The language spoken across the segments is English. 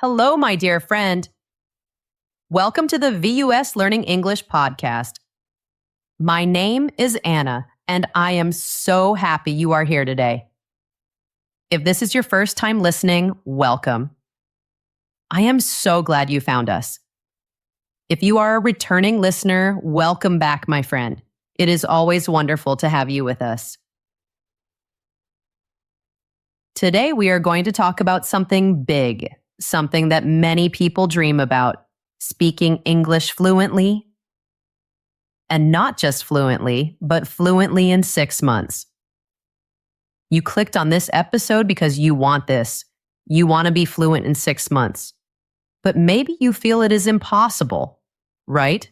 Hello, my dear friend. Welcome to the VUS Learning English podcast. My name is Anna, and I am so happy you are here today. If this is your first time listening, welcome. I am so glad you found us. If you are a returning listener, welcome back, my friend. It is always wonderful to have you with us. Today, we are going to talk about something big, something that many people dream about, speaking English fluently. And not just fluently, but fluently in 6 months. You clicked on this episode because you want this. You want to be fluent in 6 months. But maybe you feel it is impossible, right?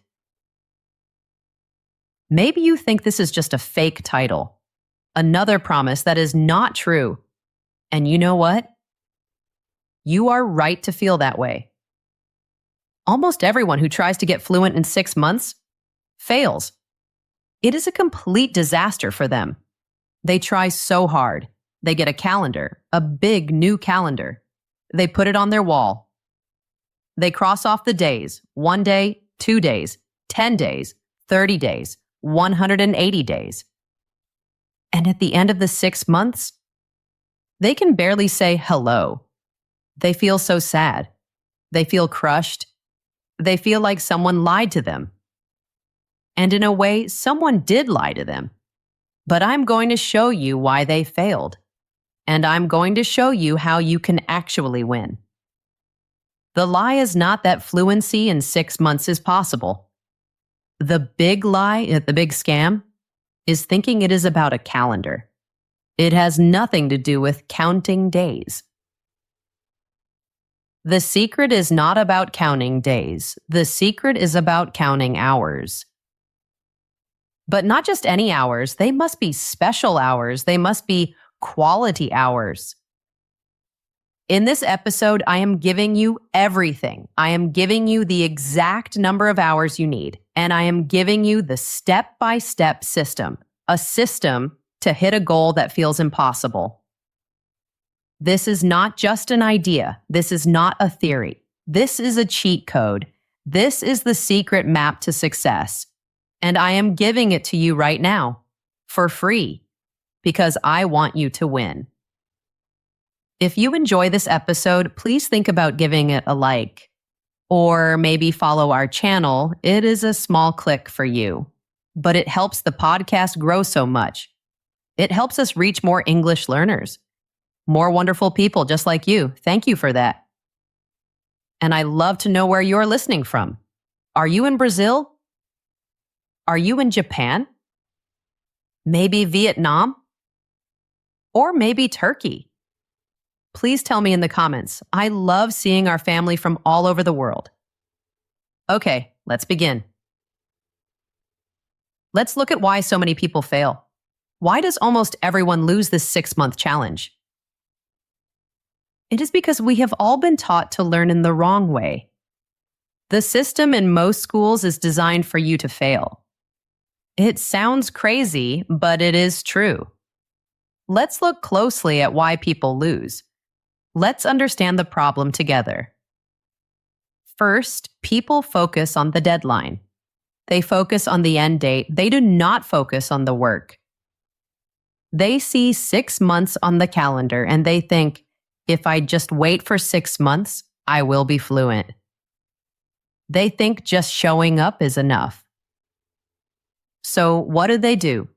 Maybe you think this is just a fake title, another promise that is not true. And you know what? You are right to feel that way. Almost everyone who tries to get fluent in 6 months fails. It is a complete disaster for them. They try so hard. They get a calendar, a big new calendar. They put it on their wall. They cross off the days, 1 day, 2 days, 10 days, 30 days, 180 days. And at the end of the 6 months, they can barely say hello. They feel so sad. They feel crushed. They feel like someone lied to them. And in a way, someone did lie to them. But I'm going to show you why they failed. And I'm going to show you how you can actually win. The lie is not that fluency in 6 months is possible. The big lie, the big scam, is thinking it is about a calendar. It has nothing to do with counting days. The secret is not about counting days. The secret is about counting hours. But not just any hours. They must be special hours. They must be quality hours. In this episode, I am giving you everything. I am giving you the exact number of hours you need. And I am giving you the step-by-step system. A system to hit a goal that feels impossible. This is not just an idea. This is not a theory. This is a cheat code. This is the secret map to success. And I am giving it to you right now for free because I want you to win. If you enjoy this episode, please think about giving it a like or maybe follow our channel. It is a small click for you, but it helps the podcast grow so much. It helps us reach more English learners. More wonderful people just like you. Thank you for that. And I love to know where you're listening from. Are you in Brazil? Are you in Japan? Maybe Vietnam? Or maybe Turkey? Please tell me in the comments. I love seeing our family from all over the world. Okay, let's begin. Let's look at why so many people fail. Why does almost everyone lose this 6-month challenge? It is because we have all been taught to learn in the wrong way. The system in most schools is designed for you to fail. It sounds crazy, but it is true. Let's look closely at why people lose. Let's understand the problem together. First, people focus on the deadline. They focus on the end date. They do not focus on the work. They see 6 months on the calendar and they think, if I just wait for 6 months, I will be fluent. They think just showing up is enough. So what do?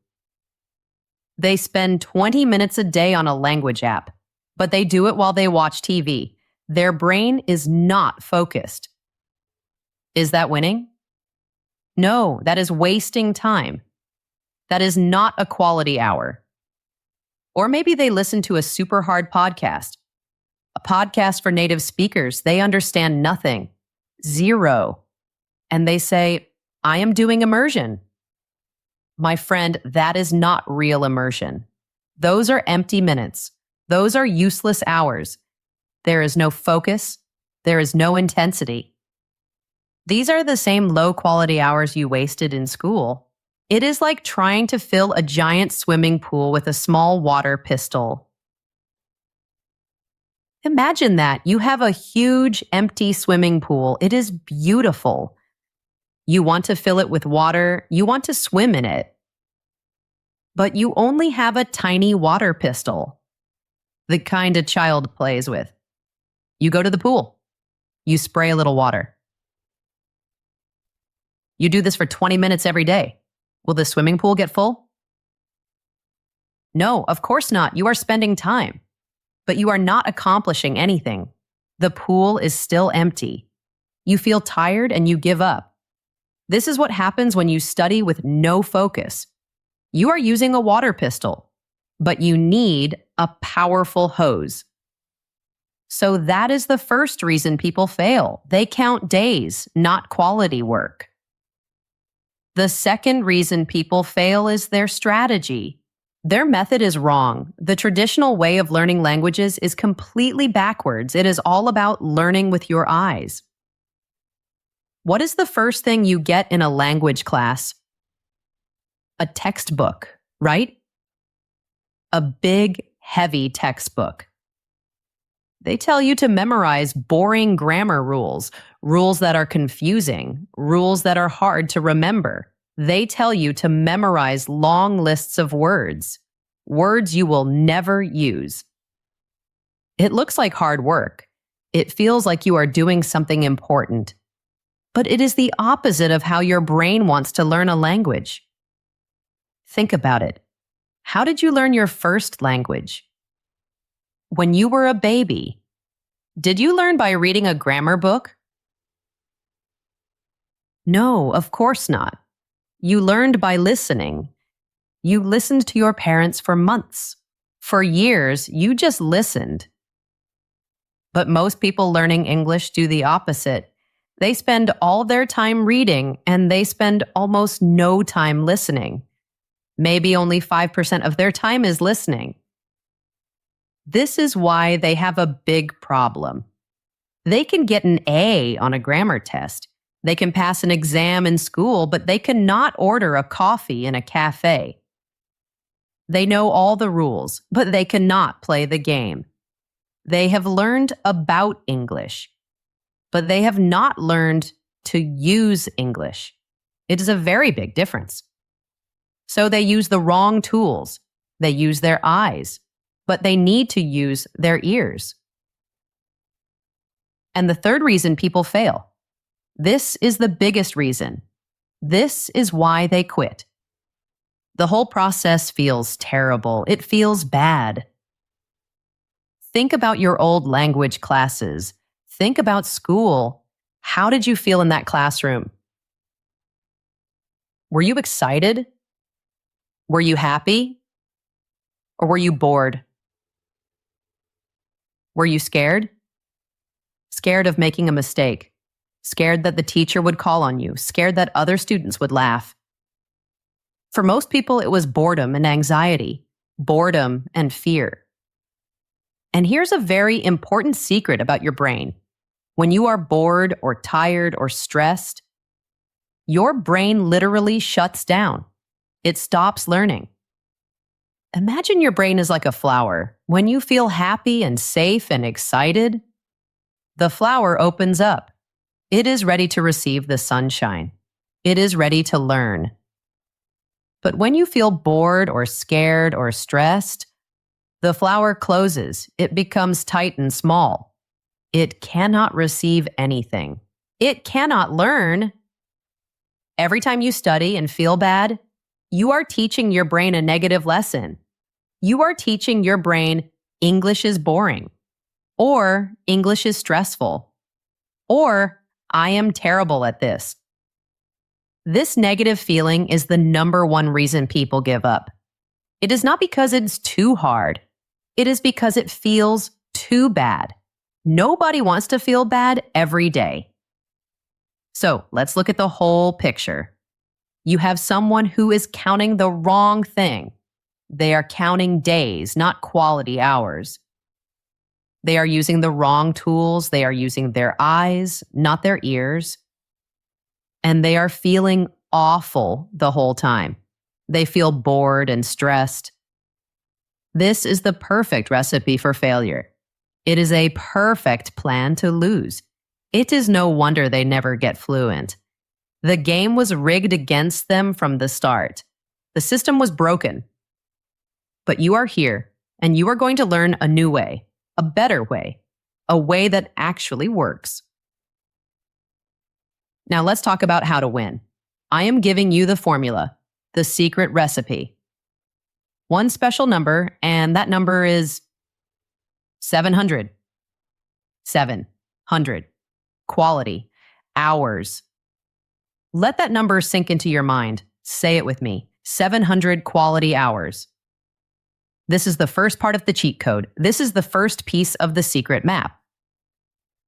They spend 20 minutes a day on a language app, but they do it while they watch TV. Their brain is not focused. Is that winning? No, that is wasting time. That is not a quality hour. Or maybe they listen to a super hard podcast. A podcast for native speakers. They understand nothing. Zero. And they say, I am doing immersion. My friend, that is not real immersion. Those are empty minutes. Those are useless hours. There is no focus. There is no intensity. These are the same low-quality hours you wasted in school. It is like trying to fill a giant swimming pool with a small water pistol. Imagine that. You have a huge empty swimming pool. It is beautiful. You want to fill it with water. You want to swim in it. But you only have a tiny water pistol, the kind a child plays with. You go to the pool. You spray a little water. You do this for 20 minutes every day. Will the swimming pool get full? No, of course not. You are spending time, but you are not accomplishing anything. The pool is still empty. You feel tired and you give up. This is what happens when you study with no focus. You are using a water pistol, but you need a powerful hose. So that is the first reason people fail. They count days, not quality work. The second reason people fail is their strategy. Their method is wrong. The traditional way of learning languages is completely backwards. It is all about learning with your eyes. What is the first thing you get in a language class? A textbook, right? A big, heavy textbook. They tell you to memorize boring grammar rules, rules that are confusing, rules that are hard to remember. They tell you to memorize long lists of words, words you will never use. It looks like hard work. It feels like you are doing something important. But it is the opposite of how your brain wants to learn a language. Think about it. How did you learn your first language? When you were a baby, did you learn by reading a grammar book? No, of course not. You learned by listening. You listened to your parents for months. For years, you just listened. But most people learning English do the opposite. They spend all their time reading and they spend almost no time listening. Maybe only 5% of their time is listening. This is why they have a big problem. They can get an A on a grammar test. They can pass an exam in school, but they cannot order a coffee in a cafe. They know all the rules, but they cannot play the game. They have learned about English, but they have not learned to use English. It is a very big difference. So they use the wrong tools. They use their eyes, but they need to use their ears. And the third reason people fail. This is the biggest reason. This is why they quit. The whole process feels terrible. It feels bad. Think about your old language classes. Think about school. How did you feel in that classroom? Were you excited? Were you happy? Or were you bored? Were you scared? Scared of making a mistake. Scared that the teacher would call on you. Scared that other students would laugh. For most people, it was boredom and anxiety. Boredom and fear. And here's a very important secret about your brain. When you are bored or tired or stressed, your brain literally shuts down. It stops learning. Imagine your brain is like a flower. When you feel happy and safe and excited, the flower opens up. It is ready to receive the sunshine. It is ready to learn. But when you feel bored or scared or stressed, the flower closes. It becomes tight and small. It cannot receive anything. It cannot learn. Every time you study and feel bad, you are teaching your brain a negative lesson. You are teaching your brain English is boring, or English is stressful, or I am terrible at this. This negative feeling is the number one reason people give up. It is not because it's too hard. It is because it feels too bad. Nobody wants to feel bad every day. So let's look at the whole picture. You have someone who is counting the wrong thing. They are counting days, not quality hours. They are using the wrong tools. They are using their eyes, not their ears. And they are feeling awful the whole time. They feel bored and stressed. This is the perfect recipe for failure. It is a perfect plan to lose. It is no wonder they never get fluent. The game was rigged against them from the start. The system was broken. But you are here, and you are going to learn a new way, a better way, a way that actually works. Now let's talk about how to win. I am giving you the formula, the secret recipe. One special number, and that number is 700. 700. Quality. Hours. Let that number sink into your mind. Say it with me. 700 quality hours. This is the first part of the cheat code. This is the first piece of the secret map.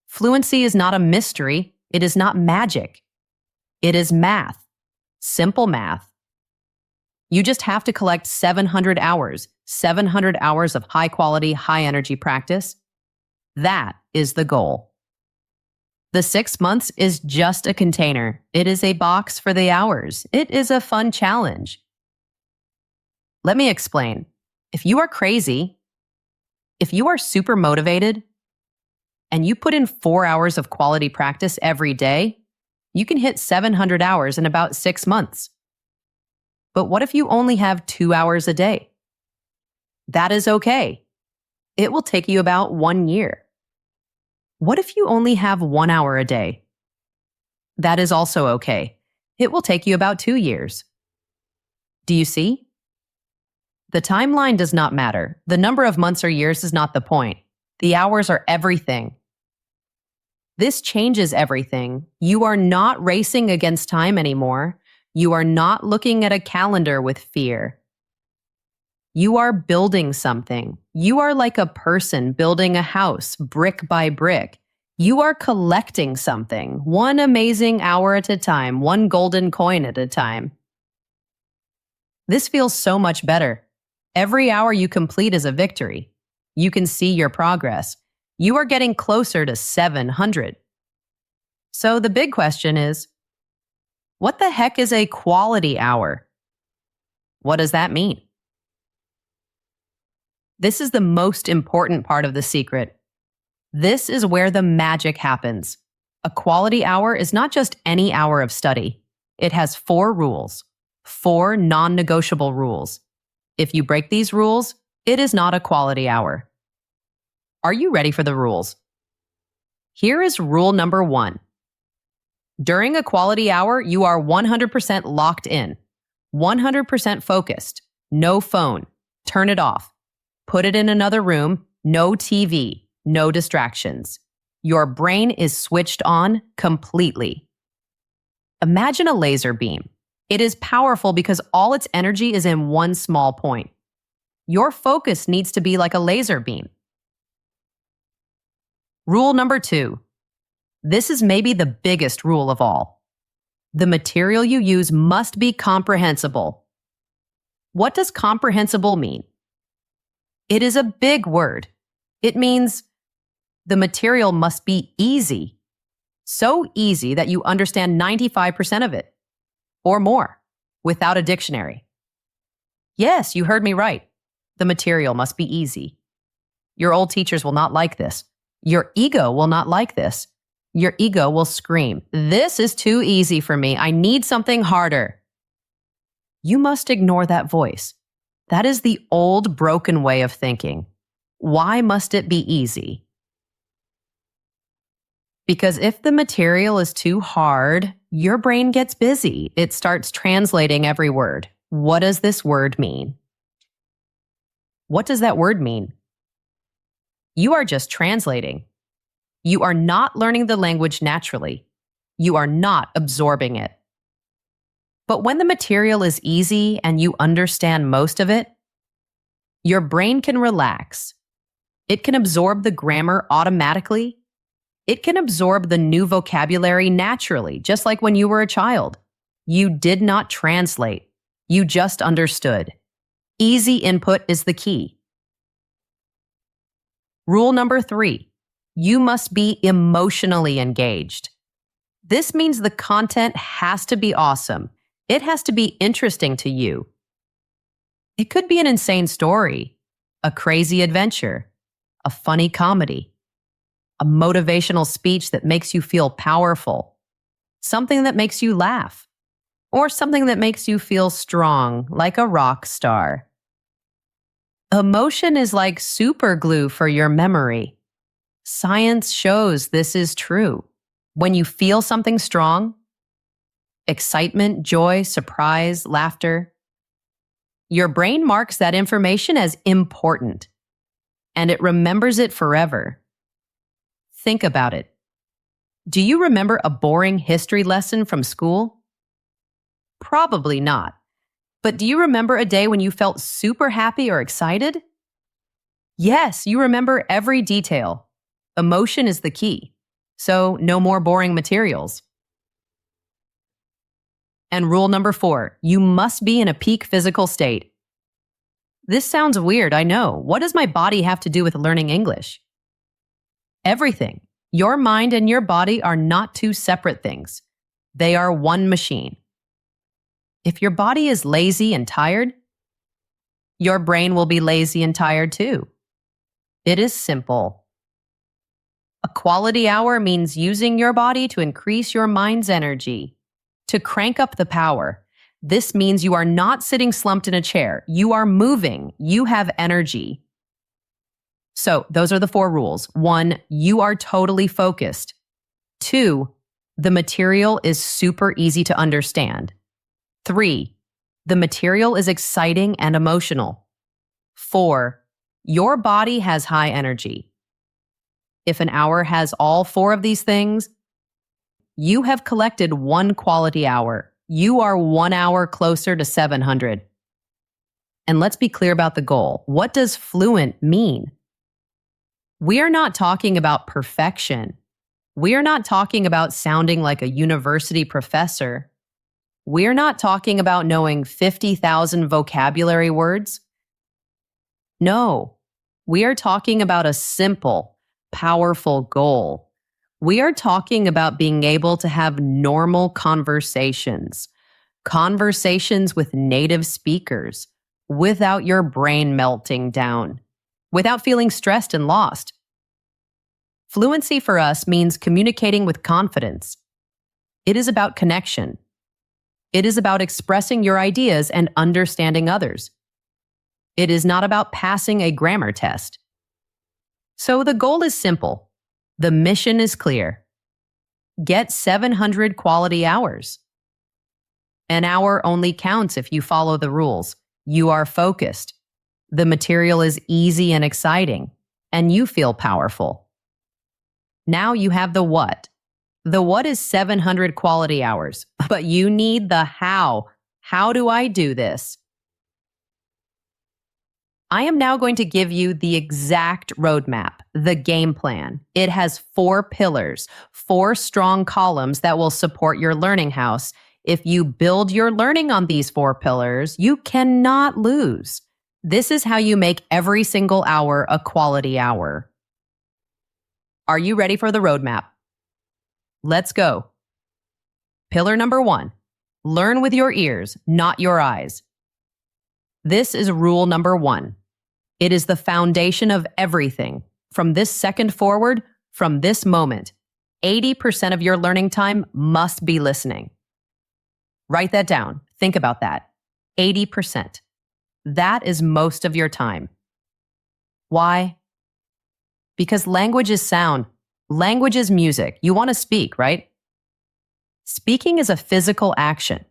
Fluency is not a mystery. It is not magic. It is math. Simple math. You just have to collect 700 hours of high quality, high energy practice. That is the goal. The 6 months is just a container. It is a box for the hours. It is a fun challenge. Let me explain. If you are crazy, if you are super motivated, and you put in 4 hours of quality practice every day, you can hit 700 hours in about 6 months. But what if you only have 2 hours a day? That is okay. It will take you about 1 year. What if you only have 1 hour a day? That is also okay. It will take you about 2 years. Do you see? The timeline does not matter. The number of months or years is not the point. The hours are everything. This changes everything. You are not racing against time anymore. You are not looking at a calendar with fear. You are building something. You are like a person building a house, brick by brick. You are collecting something, one amazing hour at a time, one golden coin at a time. This feels so much better. Every hour you complete is a victory. You can see your progress. You are getting closer to 700. So the big question is, what the heck is a quality hour? What does that mean? This is the most important part of the secret. This is where the magic happens. A quality hour is not just any hour of study. It has 4 rules, 4 non-negotiable rules. If you break these rules, it is not a quality hour. Are you ready for the rules? Here is rule number 1. During a quality hour, you are 100% locked in, 100% focused, no phone, turn it off, put it in another room, no TV, no distractions. Your brain is switched on completely. Imagine a laser beam. It is powerful because all its energy is in one small point. Your focus needs to be like a laser beam. Rule number 2. This is maybe the biggest rule of all. The material you use must be comprehensible. What does comprehensible mean? It is a big word. It means the material must be easy. So easy that you understand 95% of it, or more, without a dictionary. Yes, you heard me right. The material must be easy. Your old teachers will not like this. Your ego will not like this. Your ego will scream, "This is too easy for me. I need something harder." You must ignore that voice. That is the old, broken way of thinking. Why must it be easy? Because if the material is too hard, your brain gets busy. It starts translating every word. What does this word mean? What does that word mean? You are just translating. You are not learning the language naturally. You are not absorbing it. But when the material is easy and you understand most of it, your brain can relax. It can absorb the grammar automatically. It can absorb the new vocabulary naturally, just like when you were a child. You did not translate. You just understood. Easy input is the key. Rule number 3. You must be emotionally engaged. This means the content has to be awesome. It has to be interesting to you. It could be an insane story, a crazy adventure, a funny comedy, a motivational speech that makes you feel powerful, something that makes you laugh, or something that makes you feel strong, like a rock star. Emotion is like super glue for your memory. Science shows this is true. When you feel something strong, excitement, joy, surprise, laughter, your brain marks that information as important, and it remembers it forever. Think about it. Do you remember a boring history lesson from school? Probably not. But do you remember a day when you felt super happy or excited? Yes, you remember every detail. Emotion is the key. So, no more boring materials. And rule number 4, you must be in a peak physical state. This sounds weird, I know. What does my body have to do with learning English? Everything. Your mind and your body are not two separate things. They are one machine. If your body is lazy and tired, your brain will be lazy and tired too. It is simple. A quality hour means using your body to increase your mind's energy, to crank up the power. This means you are not sitting slumped in a chair. You are moving. You have energy. So, those are the 4 rules. 1, you are totally focused. 2, the material is super easy to understand. 3, the material is exciting and emotional. 4, your body has high energy. If an hour has all 4 of these things, you have collected 1 quality hour. You are 1 hour closer to 700. And let's be clear about the goal. What does fluent mean? We are not talking about perfection. We are not talking about sounding like a university professor. We are not talking about knowing 50,000 vocabulary words. No, we are talking about a simple, powerful goal. We are talking about being able to have normal conversations with native speakers, without your brain melting down, without feeling stressed and lost. Fluency for us means communicating with confidence. It is about connection. It is about expressing your ideas and understanding others. It is not about passing a grammar test. So the goal is simple. The mission is clear. Get 700 quality hours. An hour only counts if you follow the rules. You are focused. The material is easy and exciting, and you feel powerful. Now you have the what. The what is 700 quality hours, but you need the how. How do I do this? I am now going to give you the exact roadmap, the game plan. It has 4 pillars, 4 strong columns that will support your learning house. If you build your learning on these 4 pillars, you cannot lose. This is how you make every single hour a quality hour. Are you ready for the roadmap? Let's go. Pillar number 1, learn with your ears, not your eyes. This is rule number 1. It is the foundation of everything. From this second forward, from this moment, 80% of your learning time must be listening. Write that down. Think about that. 80%. That is most of your time. Why? Because language is sound. Language is music. You want to speak, right? Speaking is a physical action.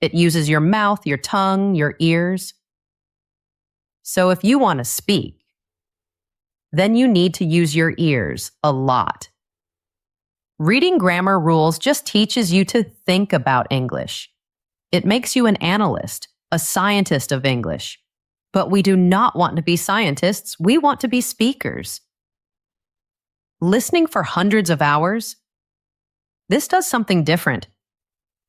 It uses your mouth, your tongue, your ears. So if you want to speak, then you need to use your ears a lot. Reading grammar rules just teaches you to think about English. It makes you an analyst, a scientist of English. But we do not want to be scientists. We want to be speakers. Listening for hundreds of hours, this does something different.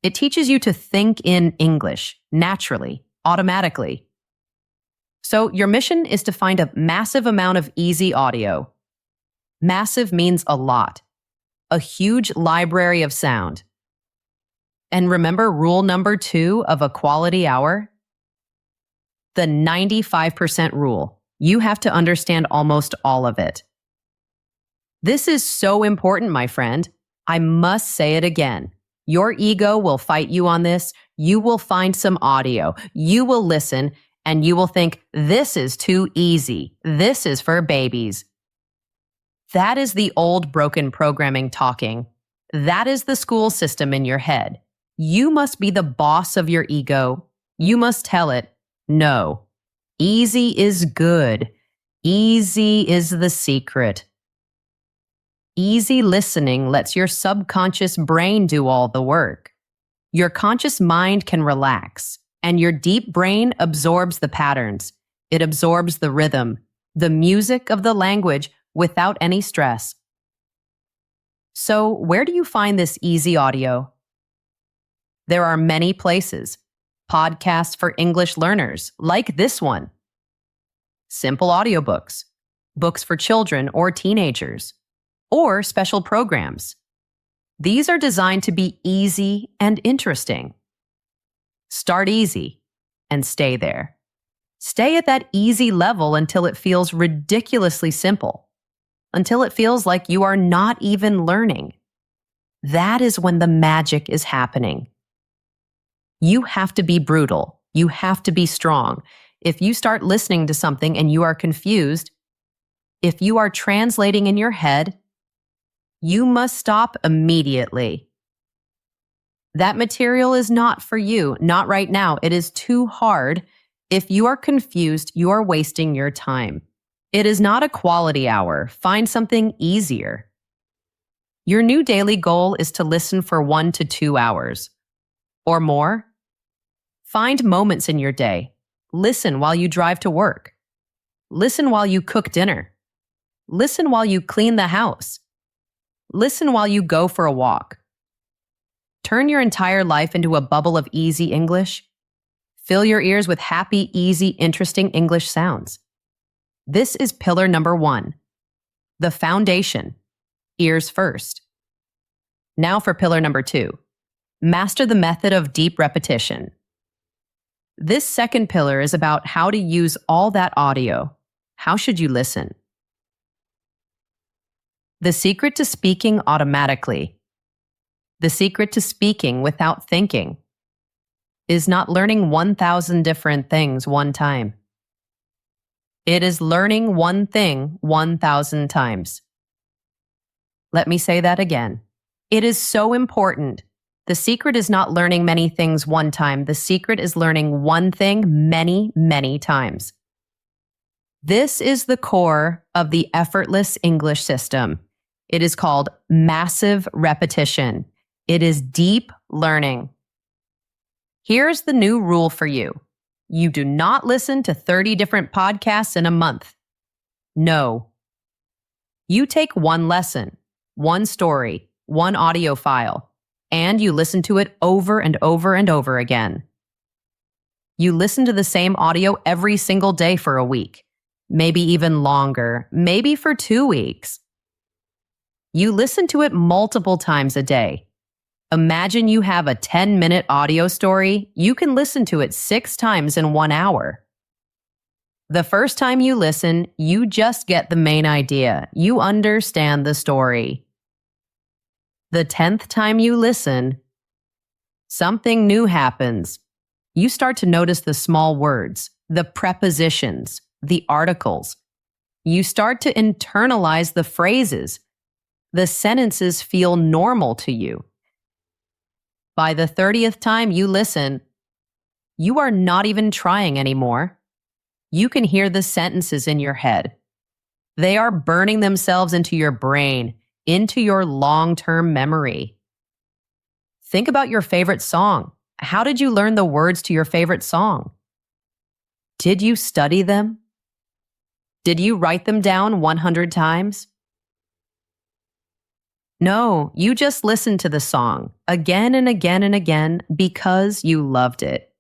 It teaches you to think in English, naturally, automatically. So your mission is to find a massive amount of easy audio. Massive means a lot. A huge library of sound. And remember rule number 2 of a quality hour? The 95% rule. You have to understand almost all of it. This is so important, my friend. I must say it again. Your ego will fight you on this. You will find some audio. You will listen, and you will think, this is too easy. This is for babies. That is the old broken programming talking. That is the school system in your head. You must be the boss of your ego. You must tell it, no. Easy is good. Easy is the secret. Easy listening lets your subconscious brain do all the work. Your conscious mind can relax, and your deep brain absorbs the patterns. It absorbs the rhythm, the music of the language without any stress. So, where do you find this easy audio? There are many places. Podcasts for English learners, like this one. Simple audiobooks, books for children or teenagers, or special programs. These are designed to be easy and interesting. Start easy and stay there. Stay at that easy level until it feels ridiculously simple, until it feels like you are not even learning. That is when the magic is happening. You have to be brutal. You have to be strong. If you start listening to something and you are confused, if you are translating in your head, you must stop immediately. That material is not for you, not right now. It is too hard. If you are confused, you are wasting your time. It is not a quality hour. Find something easier. Your new daily goal is to listen for 1 to 2 hours or more. Find moments in your day. Listen while you drive to work. Listen while you cook dinner. Listen while you clean the house. Listen while you go for a walk. Turn your entire life into a bubble of easy English. Fill your ears with happy, easy, interesting English sounds. This is pillar number 1, the foundation, ears first. Now for pillar number 2, master the method of deep repetition. This second pillar is about how to use all that audio. How should you listen? The secret to speaking automatically, the secret to speaking without thinking, is not learning 1,000 different things one time. It is learning one thing 1,000 times. Let me say that again. It is so important. The secret is not learning many things one time. The secret is learning one thing many, many times. This is the core of the effortless English system. It is called massive repetition. It is deep learning. Here's the new rule for you. You do not listen to 30 different podcasts in a month. No. You take one lesson, one story, one audio file, and you listen to it over and over and over again. You listen to the same audio every single day for a week, maybe even longer, maybe for 2 weeks. You listen to it multiple times a day. Imagine you have a 10-minute audio story. You can listen to it 6 times in 1 hour. The first time you listen, you just get the main idea. You understand the story. The 10th time you listen, something new happens. You start to notice the small words, the prepositions, the articles. You start to internalize the phrases. The sentences feel normal to you. By the 30th time you listen, you are not even trying anymore. You can hear the sentences in your head. They are burning themselves into your brain, into your long-term memory. Think about your favorite song. How did you learn the words to your favorite song? Did you study them? Did you write them down 100 times? No, you just listened to the song again and again and again because you loved it.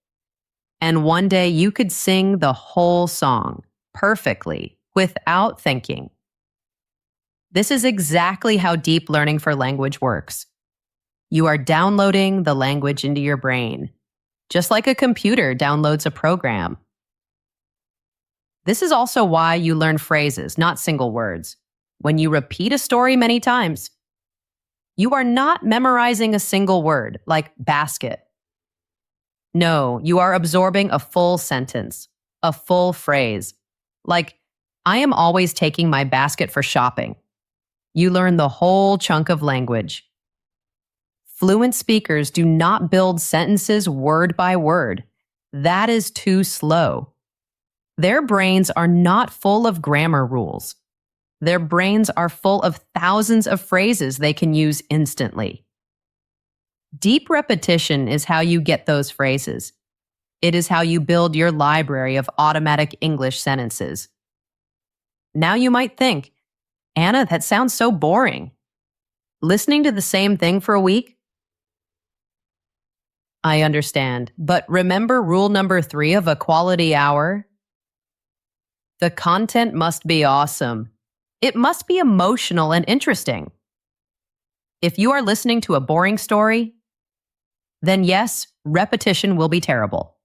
And one day you could sing the whole song perfectly without thinking. This is exactly how deep learning for language works. You are downloading the language into your brain, just like a computer downloads a program. This is also why you learn phrases, not single words. When you repeat a story many times, you are not memorizing a single word, like basket. No, you are absorbing a full sentence, a full phrase. Like, I am always taking my basket for shopping. You learn the whole chunk of language. Fluent speakers do not build sentences word by word. That is too slow. Their brains are not full of grammar rules. Their brains are full of thousands of phrases they can use instantly. Deep repetition is how you get those phrases. It is how you build your library of automatic English sentences. Now you might think, Anna, that sounds so boring. Listening to the same thing for a week? I understand, but remember rule number 3 of a quality hour? The content must be awesome. It must be emotional and interesting. If you are listening to a boring story, then yes, repetition will be terrible.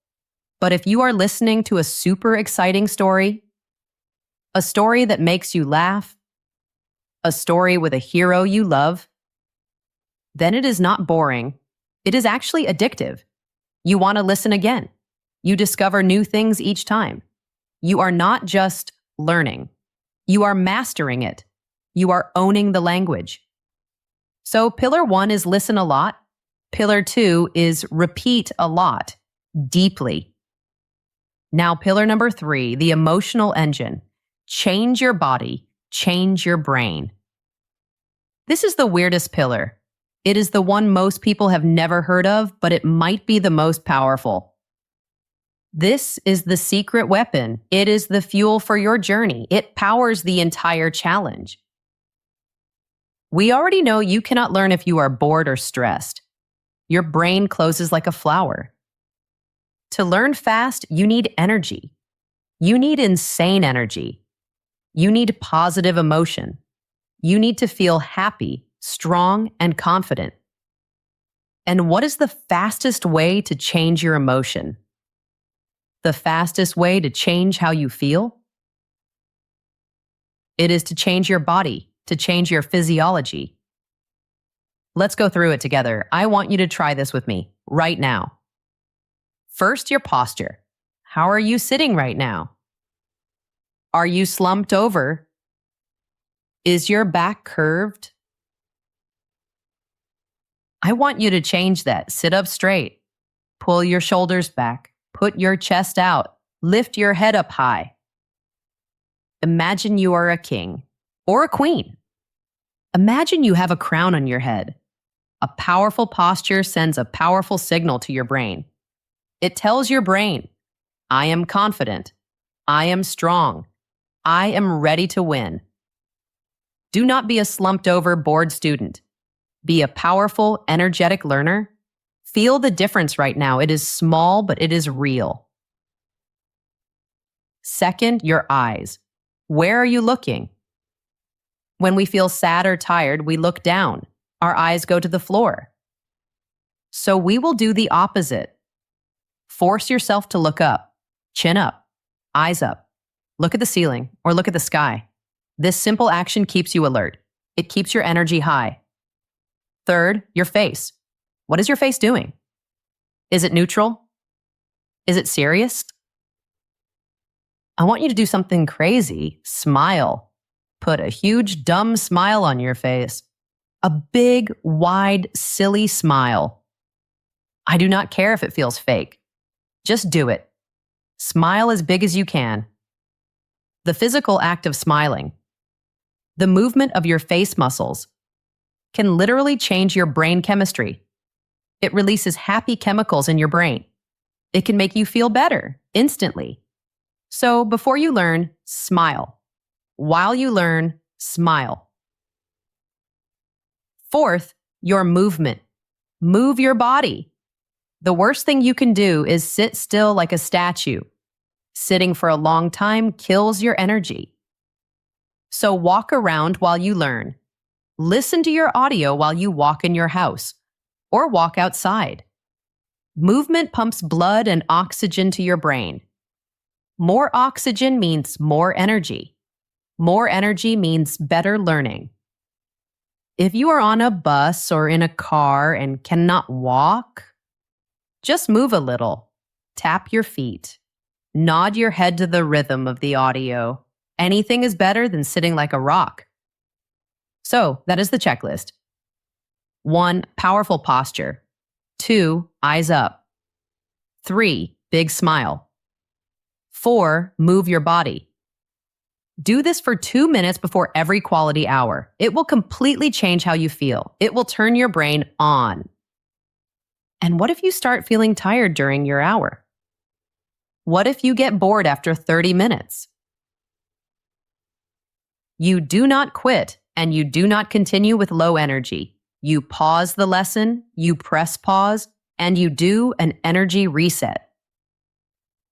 But if you are listening to a super exciting story, a story that makes you laugh, a story with a hero you love, then it is not boring. It is actually addictive. You want to listen again. You discover new things each time. You are not just learning. You are mastering it. You are owning the language. So pillar 1 is listen a lot. Pillar 2 is repeat a lot, deeply. Now pillar number 3, the emotional engine. Change your body, change your brain. This is the weirdest pillar. It is the one most people have never heard of, but it might be the most powerful. This is the secret weapon. It is the fuel for your journey. It powers the entire challenge. We already know you cannot learn if you are bored or stressed. Your brain closes like a flower. To learn fast, you need energy. You need insane energy. You need positive emotion. You need to feel happy, strong, and confident. And what is the fastest way to change your emotion? The fastest way to change how you feel? It is to change your body, to change your physiology. Let's go through it together. I want you to try this with me right now. First, your posture. How are you sitting right now? Are you slumped over? Is your back curved? I want you to change that. Sit up straight. Pull your shoulders back. Put your chest out. Lift your head up high. Imagine you are a king or a queen. Imagine you have a crown on your head. A powerful posture sends a powerful signal to your brain. It tells your brain, I am confident. I am strong. I am ready to win. Do not be a slumped over, bored student. Be a powerful, energetic learner. Feel the difference right now. It is small, but it is real. Second, your eyes. Where are you looking? When we feel sad or tired, we look down. Our eyes go to the floor. So we will do the opposite. Force yourself to look up, chin up, eyes up. Look at the ceiling or look at the sky. This simple action keeps you alert. It keeps your energy high. Third, your face. What is your face doing? Is it neutral? Is it serious? I want you to do something crazy. Smile. Put a huge, dumb smile on your face. A big, wide, silly smile. I do not care if it feels fake. Just do it. Smile as big as you can. The physical act of smiling, the movement of your face muscles, can literally change your brain chemistry. It releases happy chemicals in your brain. It can make you feel better instantly. So before you learn, smile. While you learn, smile. Fourth, your movement. Move your body. The worst thing you can do is sit still like a statue. Sitting for a long time kills your energy. So walk around while you learn. Listen to your audio while you walk in your house or walk outside. Movement pumps blood and oxygen to your brain. More oxygen means more energy. More energy means better learning. If you are on a bus or in a car and cannot walk, just move a little. Tap your feet. Nod your head to the rhythm of the audio. Anything is better than sitting like a rock. So, that is the checklist. 1. Powerful posture. 2. Eyes up. 3. Big smile. 4. Move your body. Do this for 2 minutes before every quality hour. It will completely change how you feel. It will turn your brain on. And what if you start feeling tired during your hour? What if you get bored after 30 minutes? You do not quit and you do not continue with low energy. You pause the lesson, you press pause, and you do an energy reset.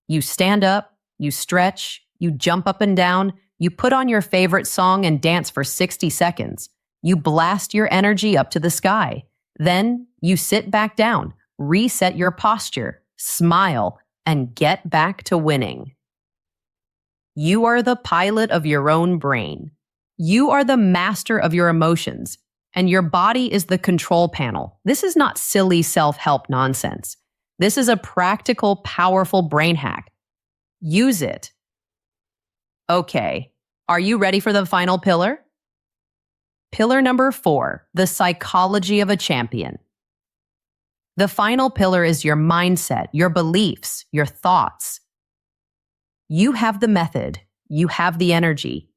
You stand up, you stretch, you jump up and down, you put on your favorite song and dance for 60 seconds. You blast your energy up to the sky. Then you sit back down, reset your posture, smile, and get back to winning. You are the pilot of your own brain. You are the master of your emotions, and your body is the control panel. This is not silly self-help nonsense. This is a practical, powerful brain hack. Use it. Okay, are you ready for the final pillar? Pillar number 4, the psychology of a champion. The final pillar is your mindset, your beliefs, your thoughts. You have the method. You have the energy.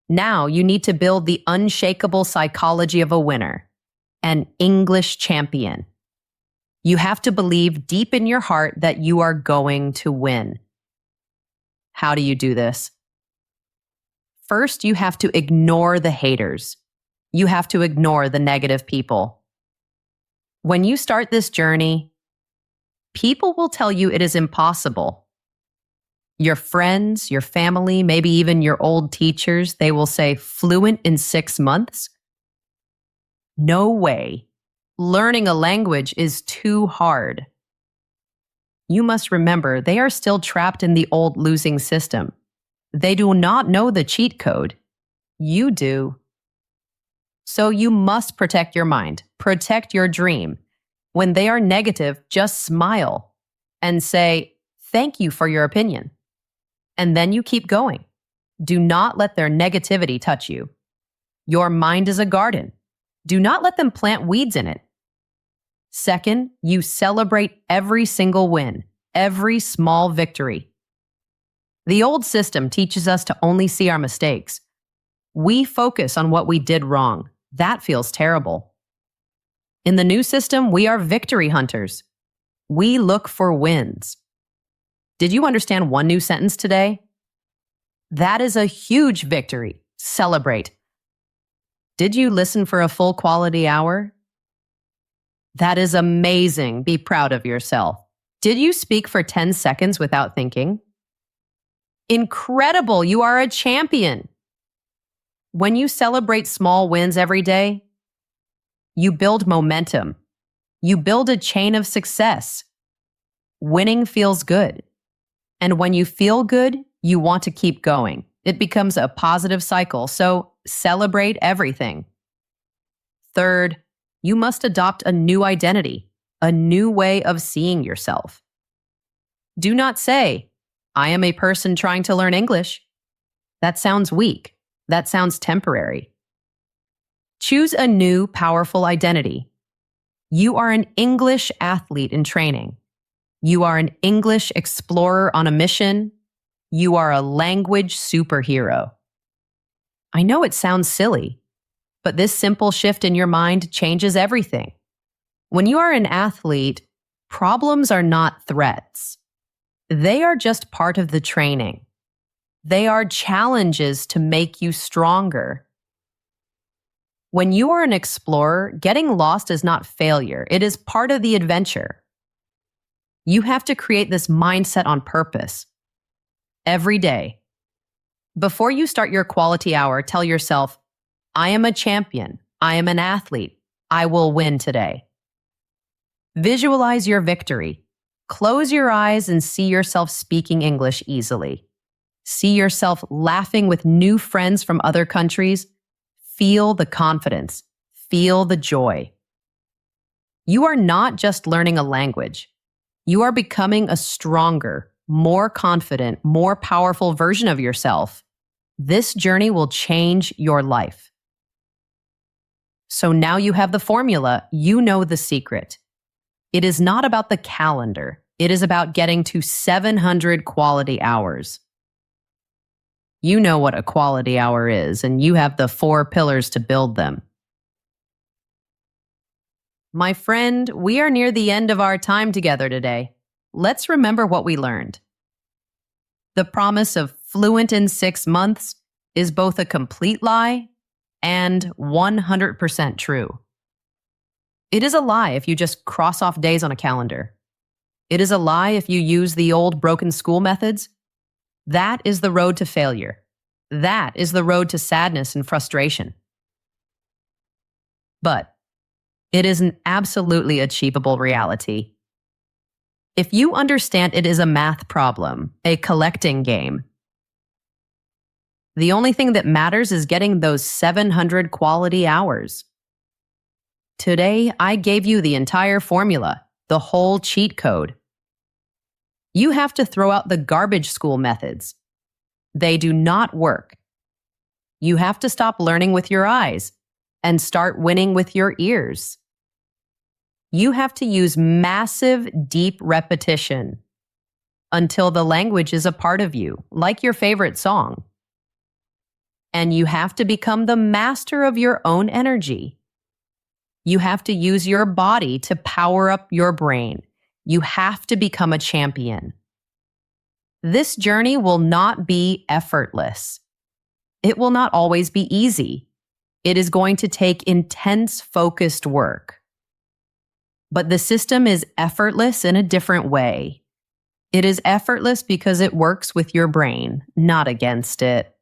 Now you need to build the unshakable psychology of a winner, an English champion. You have to believe deep in your heart that you are going to win. How do you do this? First, you have to ignore the haters. You have to ignore the negative people. When you start this journey, people will tell you it is impossible. Your friends, your family, maybe even your old teachers, they will say, fluent in 6 months? No way. Learning a language is too hard. You must remember, they are still trapped in the old losing system. They do not know the cheat code. You do. So you must protect your mind, protect your dream. When they are negative, just smile and say, thank you for your opinion. And then you keep going. Do not let their negativity touch you. Your mind is a garden. Do not let them plant weeds in it. Second, you celebrate every single win, every small victory. The old system teaches us to only see our mistakes. We focus on what we did wrong. That feels terrible. In the new system, we are victory hunters. We look for wins. Did you understand one new sentence today? That is a huge victory. Celebrate. Did you listen for a full quality hour? That is amazing. Be proud of yourself. Did you speak for 10 seconds without thinking? Incredible. You are a champion. When you celebrate small wins every day, you build momentum. You build a chain of success. Winning feels good. And when you feel good, you want to keep going. It becomes a positive cycle, so celebrate everything. Third, you must adopt a new identity, a new way of seeing yourself. Do not say, I am a person trying to learn English. That sounds weak. That sounds temporary. Choose a new, powerful identity. You are an English athlete in training. You are an English explorer on a mission. You are a language superhero. I know it sounds silly, but this simple shift in your mind changes everything. When you are an athlete, problems are not threats. They are just part of the training. They are challenges to make you stronger. When you are an explorer, getting lost is not failure. It is part of the adventure. You have to create this mindset on purpose. Every day. Before you start your quality hour, tell yourself, I am a champion. I am an athlete. I will win today. Visualize your victory. Close your eyes and see yourself speaking English easily. See yourself laughing with new friends from other countries. Feel the confidence. Feel the joy. You are not just learning a language. You are becoming a stronger, more confident, more powerful version of yourself. This journey will change your life. So now you have the formula. You know the secret. It is not about the calendar. It is about getting to 700 quality hours. You know what a quality hour is, and you have the 4 pillars to build them. My friend, we are near the end of our time together today. Let's remember what we learned. The promise of fluent in 6 months is both a complete lie and 100% true. It is a lie if you just cross off days on a calendar. It is a lie if you use the old broken school methods. That is the road to failure. That is the road to sadness and frustration. But it is an absolutely achievable reality. If you understand it is a math problem, a collecting game, the only thing that matters is getting those 700 quality hours. Today, I gave you the entire formula, the whole cheat code. You have to throw out the garbage school methods. They do not work. You have to stop learning with your eyes and start winning with your ears. You have to use massive, deep repetition until the language is a part of you, like your favorite song. And you have to become the master of your own energy. You have to use your body to power up your brain. You have to become a champion. This journey will not be effortless. It will not always be easy. It is going to take intense, focused work. But the system is effortless in a different way. It is effortless because it works with your brain, not against it.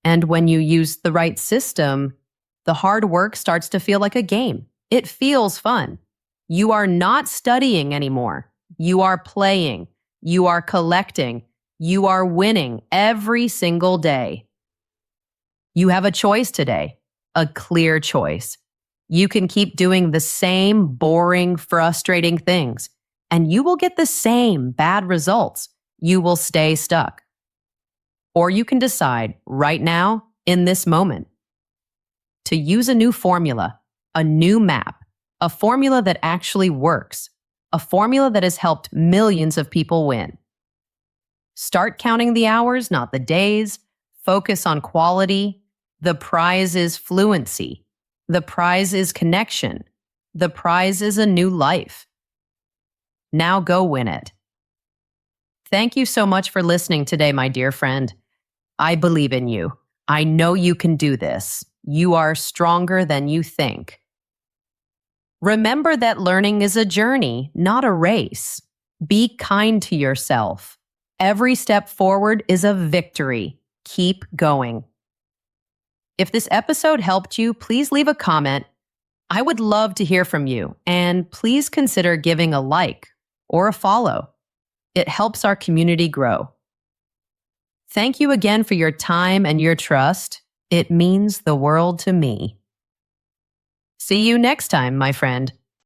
And when you use the right system, the hard work starts to feel like a game. It feels fun. You are not studying anymore. You are playing. You are collecting. You are winning every single day. You have a choice today, a clear choice. You can keep doing the same boring, frustrating things, and you will get the same bad results. You will stay stuck. Or you can decide right now, in this moment, to use a new formula, a new map, a formula that actually works, a formula that has helped millions of people win. Start counting the hours, not the days. Focus on quality. The prize is fluency. The prize is connection. The prize is a new life. Now go win it. Thank you so much for listening today, my dear friend. I believe in you. I know you can do this. You are stronger than you think. Remember that learning is a journey, not a race. Be kind to yourself. Every step forward is a victory. Keep going. If this episode helped you, please leave a comment. I would love to hear from you, and please consider giving a like or a follow. It helps our community grow. Thank you again for your time and your trust. It means the world to me. See you next time, my friend.